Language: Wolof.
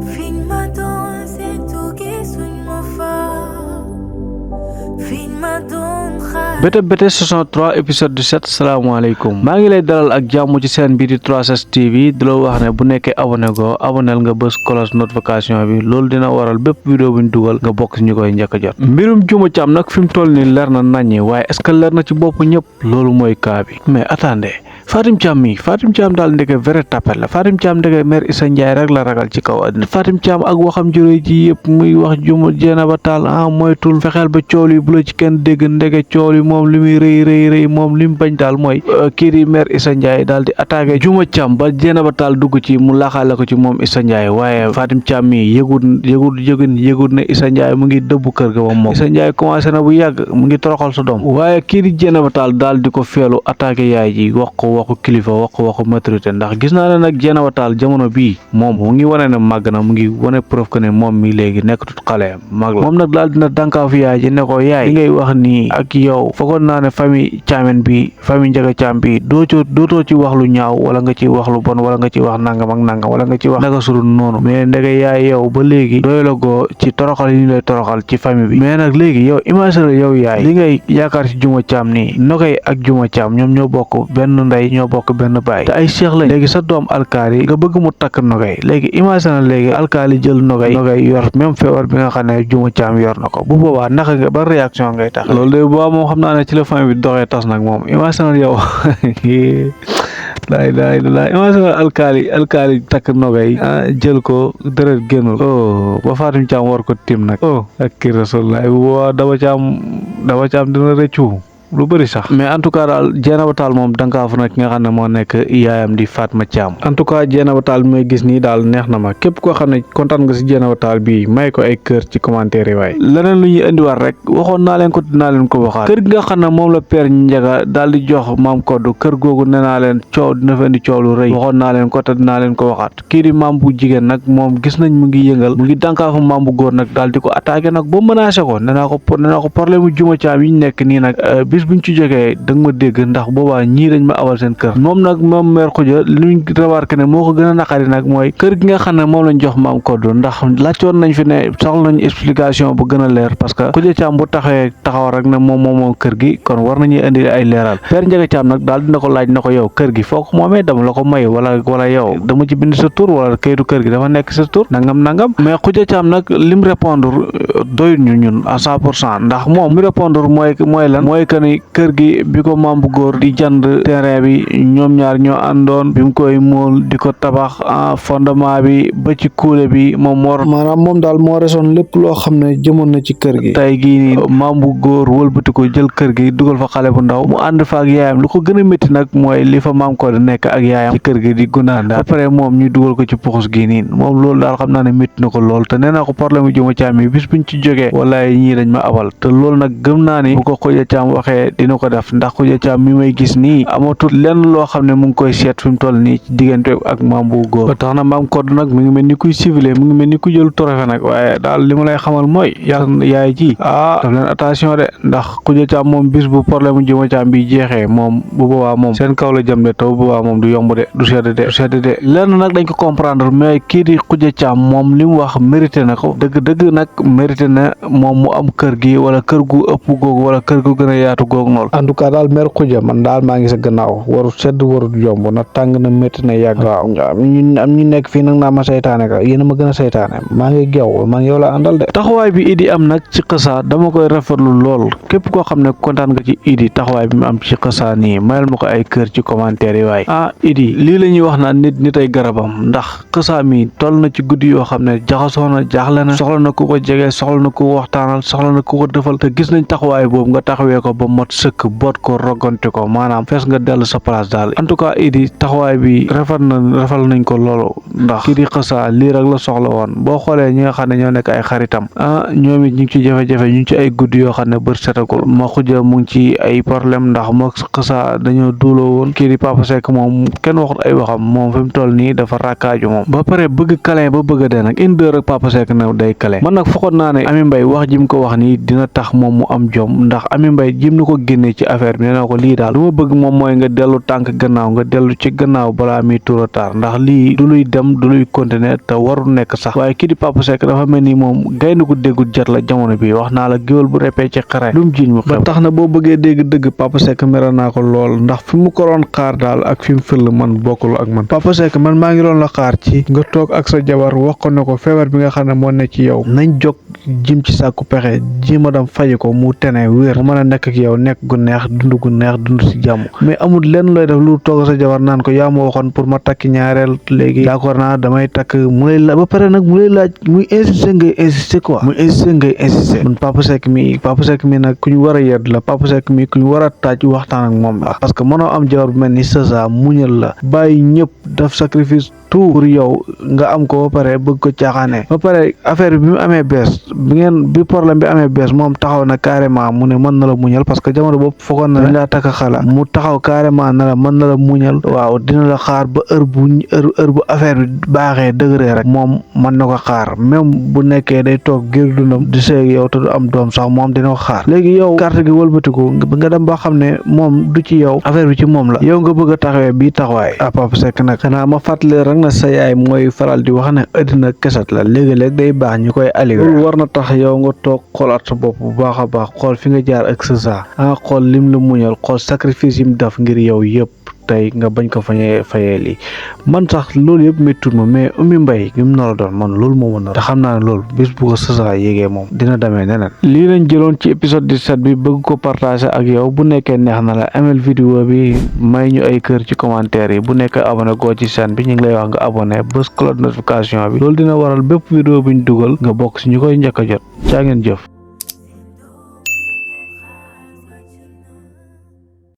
Filmadon seetu gisuñ ma fa Filmadon xaar Bete Bete saison 3 épisode 17 salaamaaleykum maa ngi lay dalal ak jàmm ci seen bii di 3S TV di la wax ne bu nekkee abonné go aboneel nga bës cloche notification bi loolu dina waral bépp vidéo bu ñu dugal nga bokk ci ñu koy njëkk a jot. mbirum Juma Thiam nag fi mu toll nii leer na naññi waaye est-ce que leer na ci bopp ñëpp loolu mooy cas bi mais attendez Fatim Thiam daal ndeke vrai tapet la Fatim Thiam ndeke mère Issa Ndiaye rek la ragal ci kaw àddina Fatim Thiam ak waxam juróoy ji yëpp muy wax Juma Dieynaba Tall moytul fexeel ba cool yi bu la ci kenn dégg ndeke cool yi moom li muy rëy moom li mu bañ daal mooy kii di mère Issa Ndiaye daal di attaqué Juma Thiam ba Dieynaba Tall dugg ci mu laaxaale ko ci moom Issa Ndiaye waaye Fatim Thiam mi yëgut ne Issa Ndiaye mu ngi dëbb kër ga moom Issa Ndiaye commencé na bu yàgg mu ngi toroxal sa doom waaye kii di Dieynaba Tall daal di ko feelu attaqué yaay ji wax ko waxu kilifa wax ko waxu maturité ndax gis naa ne nag Dieynaba Tall jamono bii moom mu ngi wane ne màgg na mu ngi wane preuve que ne moom mi léegi nekkatut xale mag la moom nag daal dina dànkaafu yaay ji ne ko yaay li ngay wax nii ak yow foogoon naa ne famille Thiamène bi famille Ndiaga Thiam bi dootoo ci wax lu ñaaw wala nga ci wax lu bon wala nga ci wax nangam ak nangam wala nga ci wax naka suru noonu mais ndege yaay yow ba léegi doy la goo ci toroxal yi ñu lay toroxal ci famille bi mais nag léegi yow imagine yow yaay li ngay yaakaar ci Juma Thiam nii Nogay ak Juma Thiam ñoom ñoo bokk benn ndey ñoo bokk benn baay te ay cheikh lañ léegi sa doom alkaali nga bëgg mu takk Nogay léegi imagine léegi alkaali jël Nogay yor même feebar bi nga xam ne Juma Thiam yor na ko bu boobaa naka nga ba réaction ngay tax loolu de boobaa moom xam naa ne ci la famille bi doxee tas nag moom imagine yow laay imagine alkaali takk Nogay jël ko deret génnul ba Fatim Thiam war ko tim nag ak kii Rasulullah bu boobaa Daba Thiam dina rëccu lu bëri sax mais en tout cas daal Dieynaba Tall moom dankaafu na ki nga xam ne moo nekk yaayam di Fatma Thiam en tout cas Dieynaba Tall bi may gis nii daal neex na ma képp koo xam ne kontaan nga si Dieynaba Tall bii may ko ay kër ci commentaire yi waaye leneen lu ñuy indiwaat rek waxoon naa leen ko dinaa leen ko waxaat kër gi nga xam ne moom la père Ndiaga daal di jox maam Koddu kër googu nee naa leen coow dina fa indi coow lu rëy waxoon naa leen ko te dinaa leen ko waxaat kii di maam bu jigéen nag moom gis nañ mu ngi yëngal mu ngi dankaafu maam bu góor nag daal di ko attaqué nag ba menacé ko nee naa ko problème mu Juma Thiam yi ñu nekk nii nag bis buñ ci jógee da nga ma dégg ndax boobaa ñii dañ ma awal seen kër moom nag moom mère Khoudia luñ remarqué ne moo ko gën a naqari nag mooy kër gi nga xam ne moom lañ jox maam Koddu ndax laajtoon nañ fi ne soxla nañ explication bu gën a leer parce que Khoudia Thiam bu taxaw rek ne moom kër gi kon war nañuy indi ay leeral père Ndiaga Thiam nag daal dina ko laaj na ko yow kër gi foo ko moomee dama la ko may wala yow dama ci bind sa tur wala kayitu kër gi dafa nekk sa tur nangam mais Khoudia Thiam nag lim répondre doyut ñu ñun à 100% ndax moom mi répondre mooy lan mooy que ni kër gi bi ko maam bu góor di jënd terrain bi ñoom ñaar ñoo àndoon bi mu koy móol di ko tabax fondement bi ba ci kuule bi moom moom daal moo resoon lépp loo xam ne jëmoon na ci kër gi tey gii nii maam bu góor wëlbati ko jël kër gi dugal fa xale bu ndaw mu ànd fa ak yaayam lu ko gën a métti nag mooy li fa maam ko di nekk ak yaayam ci kër gi di gunaan daal après moom ñu dugal ko ci puxus gi nii moom loolu daal xam naa ne métti na ko lool te nee naa ko problème yu Juma Thiam yi bis buñ ci jógee walaay ñii dañ ma abal te loolu nag gëm naa ni bu ko Khoudia Thiam waxee dina ko def ndax Khoudia Thiam mi may gis nii amatul lenn loo xam ne mu ngi koy seet fi mu toll nii ci diggante ak maam bu góor ba tax na maam Koddu nag mu ngi mel ni kuy civilé mu ngi mel ni ku jël trophée nag waaye daal li ma lay xamal mooy yàlla yaay ji daf leen attention de ndax Khoudia Thiam moom bis bu problème mu Juma Thiam bi jeexee moom bu boobaa moom seen kaw la jëm de te bu boobaa moom du yomb de du sedd de lenn nag dañ ko comprendre mais kii di Khoudia Thiam moom li mu wax mérité na ko dëgg nag mérité na moom mu am kër gi wala kër gu ëpp googu wala kër gu gën a yaatu googu noonu en tout cas daal mère Khoudia man daal maa ngi sa gannaaw warut sedd warut yomb na tàng na métti na yàgg waaw am ñu nekk fii nag naa ma saytaane ka yéen a ma gën a saytaane maa ngi geew man yow la àndal de taxawaay bi Idi am nag ci xësa dama koy rafetlu lool képp koo xam ne kontaan nga ci Idi taxawaay bi mu am ci xësa nii mayal ma ko ay kër ci commentaire yi waaye Idi lii la ñuy wax naan nit ay garabam ndax xësa mi toll na ci guddi yoo xam ne jaxasoo na jaaxle na soxla na ku ko jege soxla na ku ko waxtaanal soxla na ku ko defal te gis nañ taxawaay boobu nga taxawee ko ba mot sëkk boot ko rogante ko maanaam fees nga dellu sa place daal en tout cas Idi taxawaay bi rafal nañ ko loolu ndax kii di xësa lii rek la soxla woon boo xoolee ñi nga xam ne ñoo nekk ay xaritam ñoom it ñu ngi ci jafe-jafe ñu ngi ci ay guddi yoo xam ne bër setagul ma Khoudia mu ngi ci ay problème ndax moo xësa dañoo duuloo woon kii di Papa Seck moom kenn waxut ay waxam moom fi mu toll nii dafa rakkaaju moom ba pare bëgg câlin ba bëgg a dee nag une heure rek Papa Seck na day câlin man nag fokkoon naa ne Ami Mbaye wax ji mu ko wax nii dina tax moom mu am jom ndax Ami Mbaye jim na ko génnee ci affaire bi nee na ko lii daal lu ma bëgg moom mooy nga dellu tànk gannaaw nga dellu ci gannaaw balaa muy trop tard ndax lii du luy dem du luy continuer te warul nekk sax waaye kii di Papa Seck dafa mel ni moom gaynde ko déggul jat la jamono bi wax naa la géwél bu repee ci xare lu mu jiiñ mu ba tax na boo bëggee dégg dëgg Papa Seck mere naa ko lool ndax fi mu ko doon xaar daal ak fi mu fël man bokkul ak man Papa Seck man maa ngi doon la xaar ci nga toog ak sa jabar wax ko ne ko feebar bi nga xam ne moo ne ci yow nañ jóg jim ci sàkku pexe jéem a dem faji ko mu tene wér mu mën a nekk ak yow nekk gu neex dund si jàmm mais amul lenn looy def lu toog sa jabar naan ko yaa ma waxoon pour ma takki ñaareel léegi d'accord naa damay takk mu lay laaj ba pare nag mu lay laaj muy insister ngay insister quoi muy insister ngay insister man Papa Seck mi nag ku ñu war a yedd la Papa Seck mi ku ñu war a taaj waxtaan ak moom la parce que mënoo am jabar bu mel ni Sasa muñal la bàyyi ñëpp def sacrifice tout pour yow nga am ko ba pare bëgg ko caaxaane ba pare affaire bi mu amee bees bi problème bi amee bees moom taxaw na carrément mu ne mën na la muñal parce que jamono boobu foogoon na dañ laa takk xala mu taxaw carrément na la mën na la muñal waaw dina la xaar ba heure bu affaire bi baaxee dëgëree rek moom mën na ko xaar même bu nekkee day toog ngir dundam di seeg yow te du am doom sax moom dina ko xaar léegi yow carte gi wëlbatiku nga dem ba xam ne moom du ci yow affaire bi ci moom la yow nga bëgg a taxawee bii taxawaay Papa Seck nag xanaa ma fàttali rek na sa yaay mooy faral di wax ne àddina kesat la léegi-léeg day baax ñu koy aliwe loolu war na tax yow nga toog xoolaat sa bopp bu baax a baax xool fi nga jaar ak Sasa xool lim la muñal xool sacrifice yi mu def ngir yow yëpp tey nga bañ ko fayee lii man sax loolu yëpp méttul ma mais Oumy Mbaye gi mu nar a doon man loolu moo mën a te xam naa ne loolu bis bu ko Sasa yégee moom dina demee neneen lii lañ jëloon ci épisode 17 bi bëgg ko partager ak yow bu nekkee neex na la amel vidéo bi may ñu ay kër ci commentaire yi bu nekkee abonné goo ci chaîne bi ñu ngi lay wax nga abonné bës cloche notification bi loolu dina waral bépp vidéo bu ñu dugal nga bokk si ñu koy njëkk a jot caa ngeen jëf